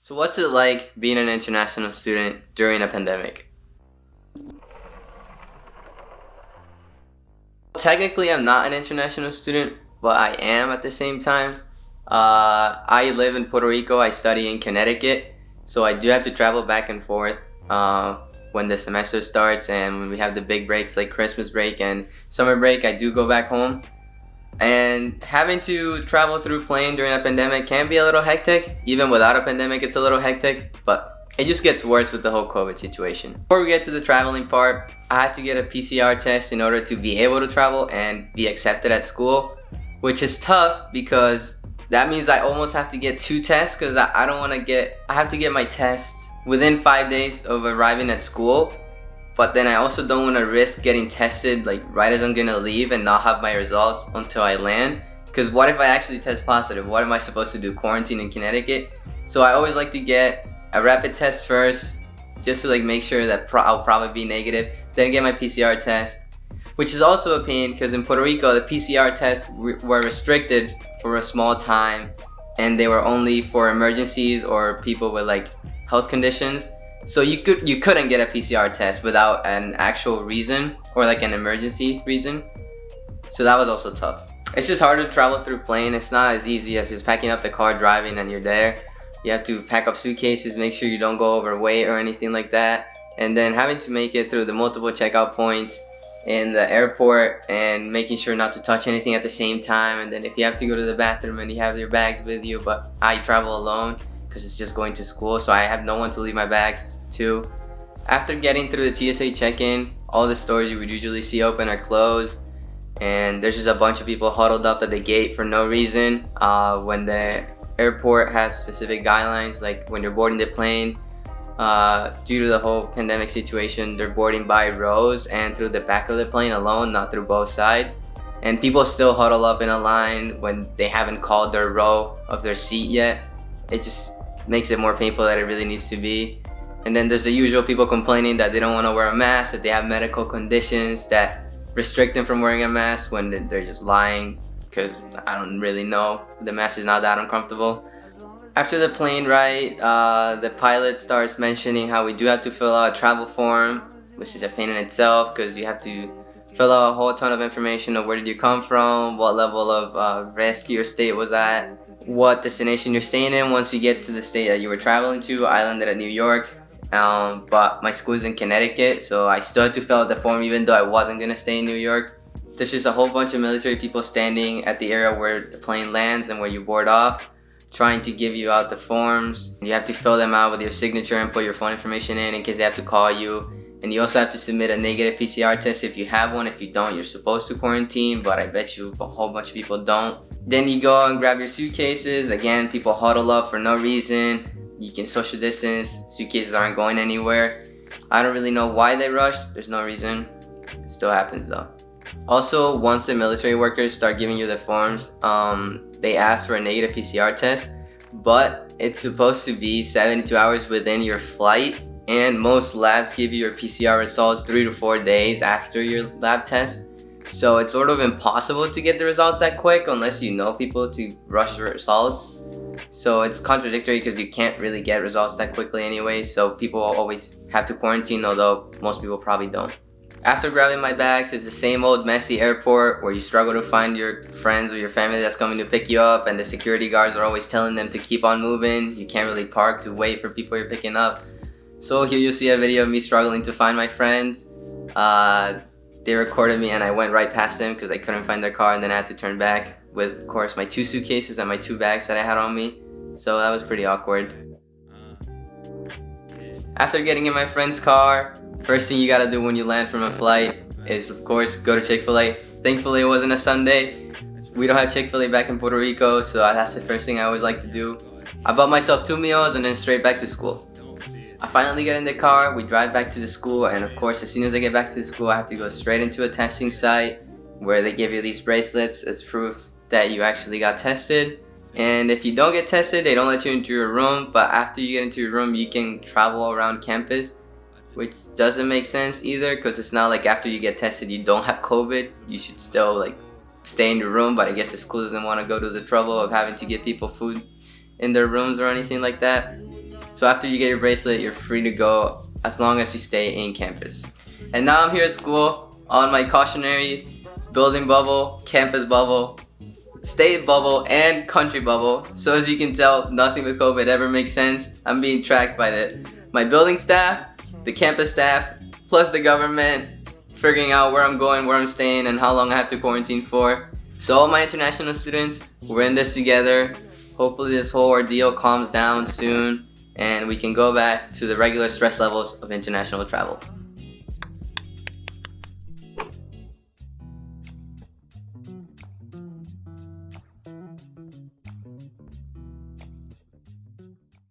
So what's it like being an international student during a pandemic? Technically, I'm not an international student, but I am at the same time. I live in Puerto Rico. I study in Connecticut, so I do have to travel back and forth when the semester starts and when we have the big breaks like Christmas break and summer break. I do go back home. And having to travel through plane during a pandemic can be a little hectic. Even without a pandemic, it's a little hectic, but it just gets worse with the whole COVID situation. Before we get to the traveling part, I had to get a PCR test in order to be able to travel and be accepted at school, which is tough because that means I almost have to get two tests because I don't want to I have to get my test within 5 days of arriving at school. But then I also don't want to risk getting tested like right as I'm gonna leave and not have my results until I land. Because what if I actually test positive? What am I supposed to do? Quarantine in Connecticut? So I always like to get a rapid test first, just to like make sure that I'll probably be negative. Then get my PCR test, which is also a pain because in Puerto Rico the PCR tests were restricted for a small time, and they were only for emergencies or people with like health conditions. So you couldn't get a PCR test without an actual reason or like an emergency reason. So that was also tough. It's just hard to travel through plane. It's not as easy as just packing up the car, driving, and you're there. You have to pack up suitcases, make sure you don't go overweight or anything like that. And then having to make it through the multiple checkout points in the airport and making sure not to touch anything at the same time. And then if you have to go to the bathroom and you have your bags with you, but I travel alone because it's just going to school, so I have no one to leave my bags to. After getting through the TSA check-in, all the stores you would usually see open are closed, and there's just a bunch of people huddled up at the gate for no reason. When the airport has specific guidelines, like when you're boarding the plane, due to the whole pandemic situation, they're boarding by rows and through the back of the plane alone, not through both sides. And people still huddle up in a line when they haven't called their row of their seat yet. It just makes it more painful than it really needs to be. And then there's the usual people complaining that they don't want to wear a mask, that they have medical conditions that restrict them from wearing a mask, when they're just lying because I don't really know. The mask is not that uncomfortable. After the plane ride, the pilot starts mentioning how we do have to fill out a travel form, which is a pain in itself because you have to fill out a whole ton of information of where did you come from, what level of risk your state was at, what destination you're staying in once you get to the state that you were traveling to. I landed at New York, but my school is in Connecticut, so I still had to fill out the form even though I wasn't gonna stay in New York. There's just a whole bunch of military people standing at the area where the plane lands and where you board off, trying to give you out the forms. You have to fill them out with your signature and put your phone information in case they have to call you. And you also have to submit a negative PCR test if you have one. If you don't, you're supposed to quarantine, but I bet you a whole bunch of people don't. Then you go and grab your suitcases. Again, people huddle up for no reason. You can social distance. Suitcases aren't going anywhere. I don't really know why they rushed. There's no reason. It still happens though. Also, once the military workers start giving you the forms, they ask for a negative PCR test, but it's supposed to be 72 hours within your flight. And most labs give you your PCR results 3 to 4 days after your lab test. So it's sort of impossible to get the results that quick unless you know people to rush the results. So it's contradictory because you can't really get results that quickly anyway. So people always have to quarantine, although most people probably don't. After grabbing my bags, it's the same old messy airport where you struggle to find your friends or your family that's coming to pick you up, and the security guards are always telling them to keep on moving. You can't really park to wait for people you're picking up. So here you'll see a video of me struggling to find my friends. They recorded me and I went right past them because I couldn't find their car, and then I had to turn back with, of course, my 2 suitcases and my 2 bags that I had on me. So that was pretty awkward. After getting in my friend's car, first thing you gotta do when you land from a flight is, of course, go to Chick-fil-A. Thankfully it wasn't a Sunday. We don't have Chick-fil-A back in Puerto Rico, so that's the first thing I always like to do. I bought myself 2 meals and then straight back to school. I finally get in the car, we drive back to the school, and of course as soon as I get back to the school I have to go straight into a testing site where they give you these bracelets as proof that you actually got tested. And if you don't get tested, they don't let you into your room, but after you get into your room you can travel around campus, which doesn't make sense either because it's not like after you get tested you don't have COVID. You should still like stay in your room, but I guess the school doesn't want to go to the trouble of having to give people food in their rooms or anything like that. So after you get your bracelet, you're free to go as long as you stay in campus. And now I'm here at school on my cautionary building bubble, campus bubble, state bubble, and country bubble. So as you can tell, nothing with COVID ever makes sense. I'm being tracked by my building staff, the campus staff, plus the government, figuring out where I'm going, where I'm staying, and how long I have to quarantine for. So all my international students, we're in this together. Hopefully this whole ordeal calms down soon and we can go back to the regular stress levels of international travel.